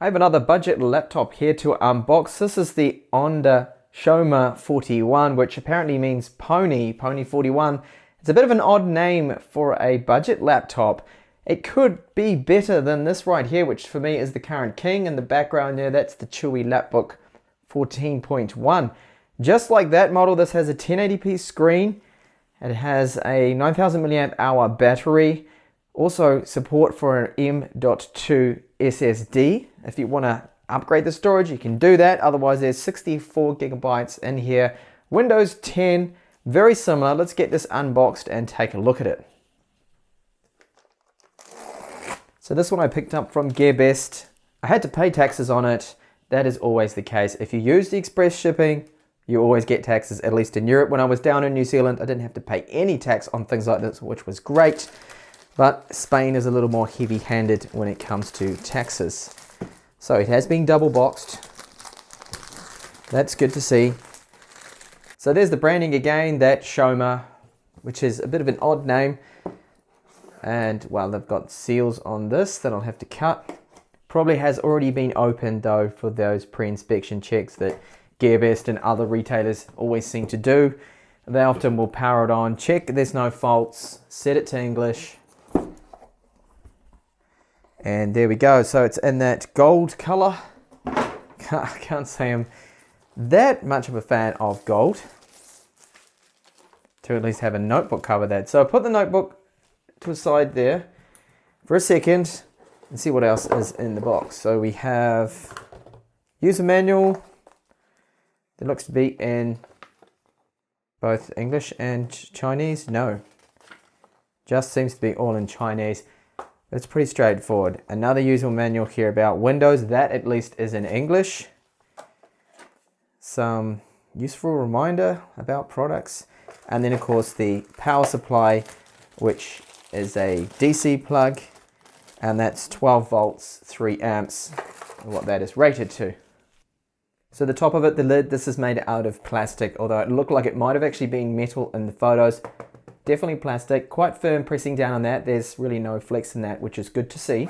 I have another budget laptop here to unbox. This is the Onda Xiaoma 41, which apparently means pony 41. It's a bit of an odd name for a budget laptop. It could be better than this right here, which for me is the current king. In the background there, that's the Chewy Lapbook 14.1. Just like that model, this has a 1080p screen. It has a 9000 milliamp hour battery. Also support for an M.2 SSD. If you want to upgrade the storage, you can do that. Otherwise, there's 64 gigabytes in here. Windows 10, very similar. Let's get this unboxed and take a look at it. So this one I picked up from GearBest. I had to pay taxes on it. That is always the case. If you use the express shipping, you always get taxes, at least in Europe. When I was down in New Zealand, I didn't have to pay any tax on things like this, which was great. But Spain is a little more heavy-handed when it comes to taxes. So it has been double boxed. That's good to see. So there's the branding again, that Xiaoma, which is a bit of an odd name. And well, they've got seals on this that I'll have to cut. Probably has already been opened though for those pre-inspection checks that GearBest and other retailers always seem to do. They often will power it on, check there's no faults, set it to English. And there we go. So it's in that gold color. Can't say I'm that much of a fan of gold. To at least have a notebook cover that. So I put the notebook to a side there for a second and see what else is in the box. So we have user manual. That looks to be in both English and Chinese. No, just seems to be all in Chinese. It's pretty straightforward. Another user manual here about Windows. That at least is in English. Some useful reminder about products. And then of course the power supply, which is a DC plug. And that's 12 volts, 3 amps, what that is rated to. So the top of it, the lid, this is made out of plastic, although it looked like it might have actually been metal in the photos. Definitely plastic, quite firm pressing down on that. There's really no flex in that, which is good to see.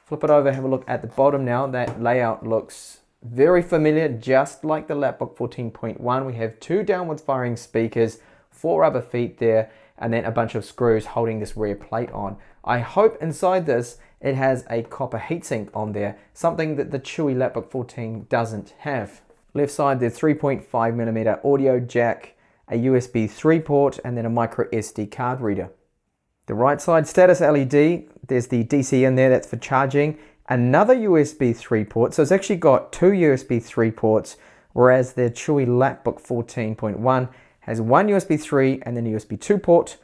Flip it over, have a look at the bottom now. That layout looks very familiar, just like the Lapbook 14.1. We have 2 downwards firing speakers, 4 rubber feet there, and then a bunch of screws holding this rear plate on. I hope inside this it has a copper heatsink on there, something that the Chewy Lapbook 14 doesn't have. Left side, there's 3.5mm audio jack, a USB 3 port, and then a micro SD card reader. The right side, status LED, there's the DC in there, that's for charging. Another USB 3 port, so it's actually got 2 USB 3 ports, whereas the Chewy Lapbook 14.1 has 1 USB 3 and then a USB 2 port,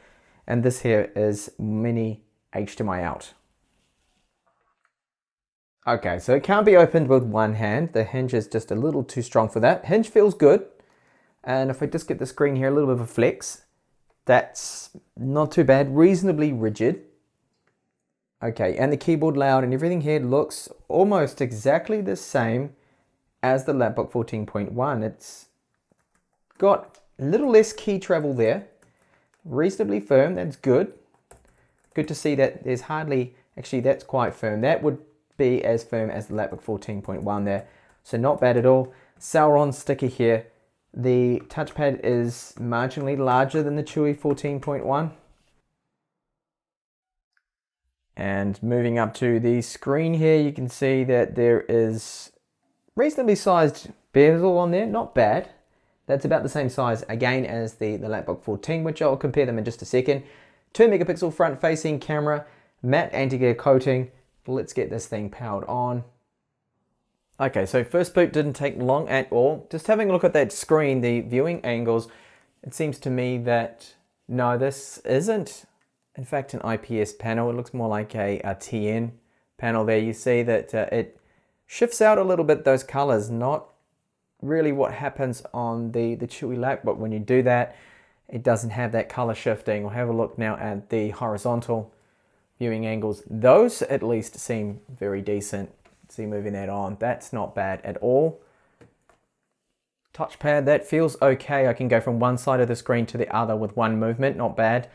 and this here is mini HDMI out. Okay, so it can't be opened with one hand. The hinge is just a little too strong for that. Hinge feels good. And if I just get the screen here, a little bit of a flex, that's not too bad, reasonably rigid. Okay, and the keyboard layout and everything here looks almost exactly the same as the Lapbook 14.1. It's got a little less key travel there, reasonably firm, that's good. Good to see that there's hardly, actually that's quite firm. That would be as firm as the Lapbook 14.1 there, so not bad at all. Sauron sticker here. The touchpad is marginally larger than the Chewy 14.1. And moving up to the screen here, you can see that there is reasonably sized bezel on there, not bad. That's about the same size again as the Lapbook 14, which I'll compare them in just a second. 2 megapixel front facing camera, matte anti-glare coating. Let's get this thing powered on. Okay, so first boot didn't take long at all. Just having a look at that screen, the viewing angles, it seems to me that no, this isn't in fact an IPS panel. It looks more like a TN panel there. You see that it shifts out a little bit, those colors, not really what happens on the Chewy Lapbook. When you do that, it doesn't have that color shifting. We'll have a look now at the horizontal viewing angles. Those at least seem very decent. See, moving that on, that's not bad at all. Touchpad, that feels okay. I can go from one side of the screen to the other with one movement, not bad.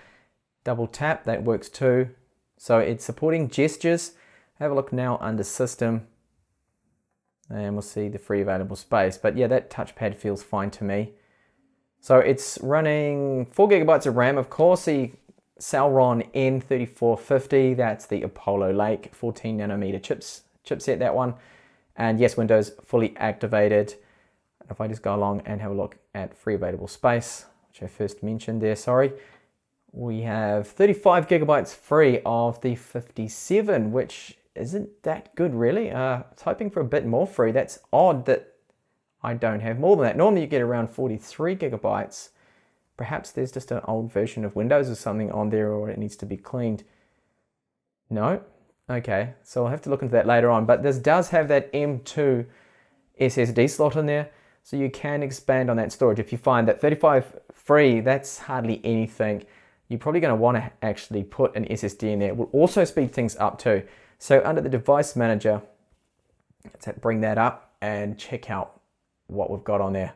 Double tap, that works too. So it's supporting gestures. Have a look now under system. and we'll see the free available space. But yeah, that touchpad feels fine to me. So it's running 4 gigabytes of RAM, of course, the Celeron N3450, that's the Apollo Lake 14 nanometer chipset, that one. And yes, Windows fully activated. If I just go along and have a look at free available space, which I first mentioned there, sorry. We have 35 gigabytes free of the 57, which isn't that good really. I was hoping for a bit more free. That's odd that I don't have more than that. Normally you get around 43 gigabytes. Perhaps there's just an old version of Windows or something on there, or it needs to be cleaned. No? Okay, so I'll have to look into that later on. But this does have that M2 SSD slot in there, so you can expand on that storage. If you find that 35 free, that's hardly anything, you're probably going to want to actually put an SSD in there. It will also speed things up too. So under the device manager, let's bring that up and check out what we've got on there.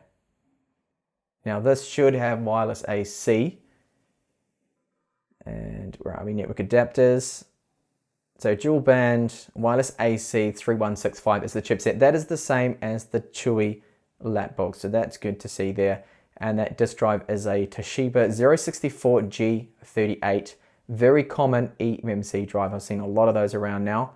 Now this should have wireless AC and where are we? Network adapters. So dual band wireless AC 3165 is the chipset. That is the same as the Chewy laptop, so that's good to see there. And that disk drive is a Toshiba 064G38, very common eMMC drive. I've seen a lot of those around now.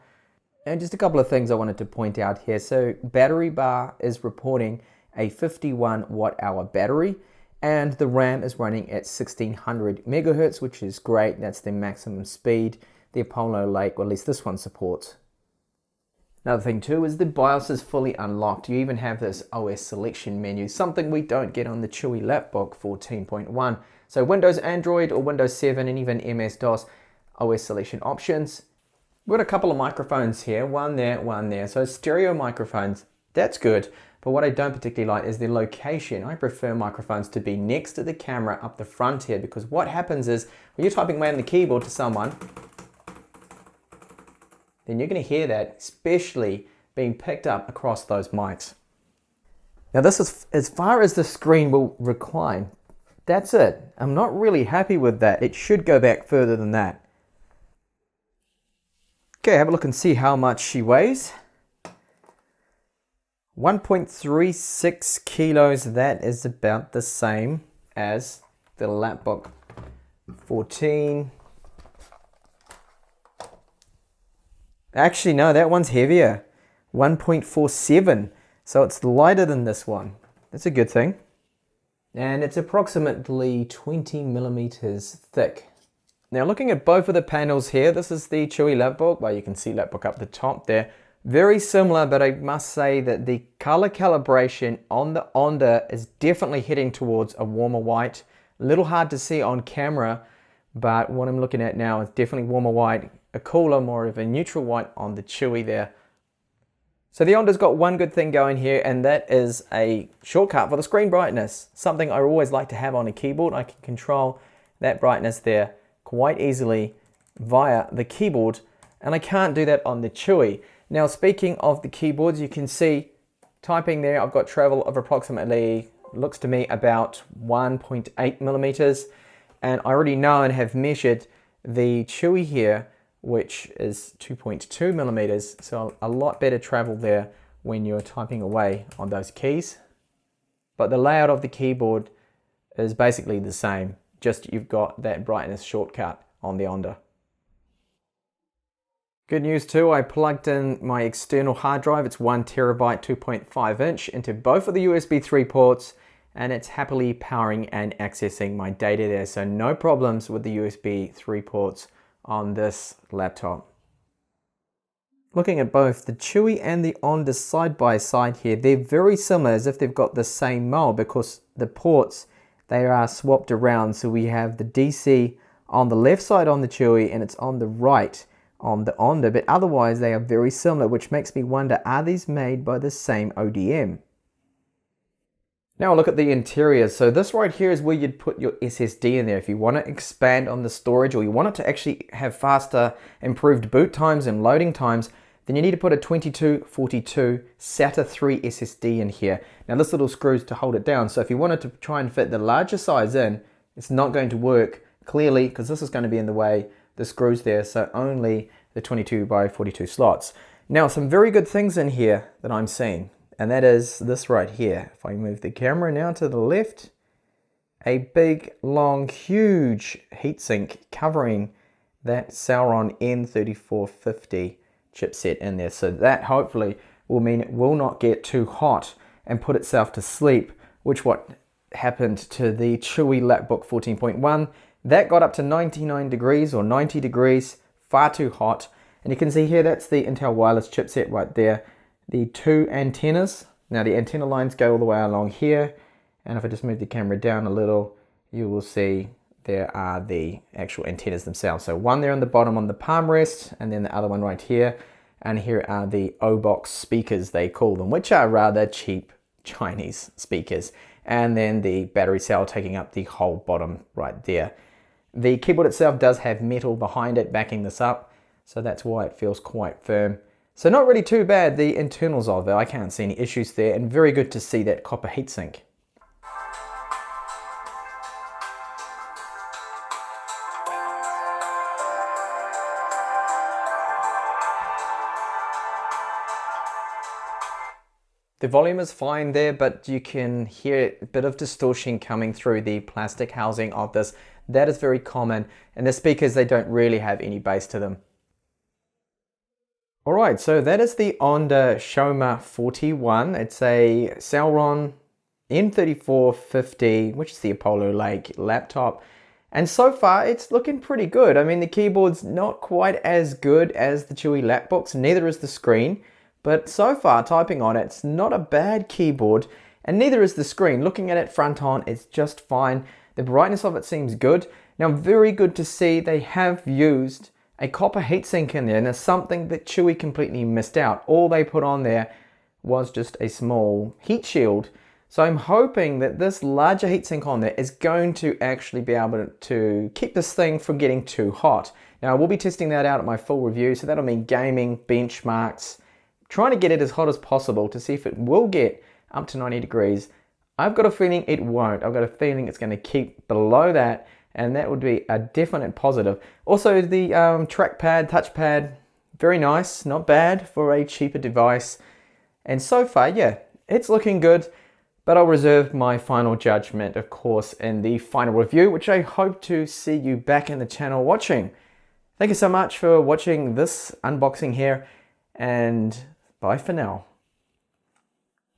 And just a couple of things I wanted to point out here. So battery bar is reporting a 51 watt hour battery, and the RAM is running at 1600 megahertz, which is great. That's the maximum speed the Apollo Lake, or at least this one, supports. Another thing too is the BIOS is fully unlocked. You even have this OS selection menu, something we don't get on the Chewy Lapbook 14.1. So Windows, Android, or Windows 7, and even MS-DOS OS selection options. We've got a couple of microphones here, one there. So stereo microphones, that's good. But what I don't particularly like is the location. I prefer microphones to be next to the camera up the front here, because what happens is when you're typing away on the keyboard to someone, then you're going to hear that, especially being picked up across those mics. Now this is as far as the screen will recline. That's it. I'm not really happy with that. It should go back further than that. Okay, have a look and see how much she weighs. 1.36 kilos. That is about the same as the Lapbook 14. Actually, no, that one's heavier. 1.47. So it's lighter than this one. That's a good thing. And it's approximately 20 millimeters thick. Now looking at both of the panels here, this is the Chewy Lapbook. Well, you can see Lapbook up the top there. Very similar, but I must say that the color calibration on the Onda is definitely heading towards a warmer white. A little hard to see on camera, but what I'm looking at now is definitely warmer white. A cooler, more of a neutral white on the Chewy there. So the Onda's got one good thing going here, and that is a shortcut for the screen brightness. Something I always like to have on a keyboard. I can control that brightness there quite easily via the keyboard, and I can't do that on the Chewy. Now speaking of the keyboards, you can see typing there, I've got travel of approximately, looks to me about 1.8 millimeters, and I already know and have measured the Chewy here, which is 2.2 millimeters, so a lot better travel there when you're typing away on those keys. But the layout of the keyboard is basically the same, just you've got that brightness shortcut on the Onda. Good news too, I plugged in my external hard drive. It's 1 terabyte 2.5 inch into both of the USB 3 ports, and it's happily powering and accessing my data there, so no problems with the USB 3 ports on this laptop. Looking at both the Chewy and the Onda side by side here, they're very similar, as if they've got the same mold, because the ports, they are swapped around. So we have the DC on the left side on the Chewy, and it's on the right on the Onda, but otherwise they are very similar, which makes me wonder, are these made by the same ODM? Now look at the interior. So this right here is where you'd put your SSD in there. If you want to expand on the storage, or you want it to actually have faster, improved boot times and loading times, then you need to put a 2242 SATA 3 SSD in here. Now this little screw is to hold it down. So if you wanted to try and fit the larger size in, it's not going to work clearly, because this is going to be in the way, the screws there, so only the 22 by 42 slots. Now, some very good things in here that I'm seeing, and that is this right here. If I move the camera now to the left, a big, long, huge heatsink covering that Celeron N3450 chipset in there. So that hopefully will mean it will not get too hot and put itself to sleep, which what happened to the Chewy Lapbook 14.1. That got up to 99 degrees or 90 degrees, far too hot. And you can see here, that's the Intel wireless chipset right there. The two antennas. Now the antenna lines go all the way along here. And if I just move the camera down a little, you will see there are the actual antennas themselves. So one there on the bottom on the palm rest, and then the other one right here. And here are the O-Box speakers, they call them, which are rather cheap Chinese speakers. And then the battery cell taking up the whole bottom right there. The keyboard itself does have metal behind it backing this up, so that's why it feels quite firm. So not really too bad, the internals of it, I can't see any issues there, and very good to see that copper heatsink. The volume is fine there, but you can hear a bit of distortion coming through the plastic housing of this. That is very common, and the speakers, they don't really have any bass to them. Alright, so that is the Onda Xiaoma 41. It's a Celeron N3450, which is the Apollo Lake laptop. And so far, it's looking pretty good. I mean, the keyboard's not quite as good as the Chewy Lapbooks, neither is the screen. But so far, typing on it's not a bad keyboard, and neither is the screen. Looking at it front on, it's just fine. The brightness of it seems good. Now, very good to see they have used a copper heatsink in there, and it's something that Chewy completely missed out. All they put on there was just a small heat shield. So I'm hoping that this larger heatsink on there is going to actually be able to keep this thing from getting too hot. Now, we'll be testing that out at my full review, so that'll mean gaming, benchmarks, trying to get it as hot as possible to see if it will get up to 90 degrees. I've got a feeling it won't. I've got a feeling it's going to keep below that, and that would be a definite positive. Also, the trackpad, touchpad, very nice, not bad for a cheaper device. And so far, yeah, it's looking good, but I'll reserve my final judgment, of course, in the final review, which I hope to see you back in the channel watching. Thank you so much for watching this unboxing here, and bye for now.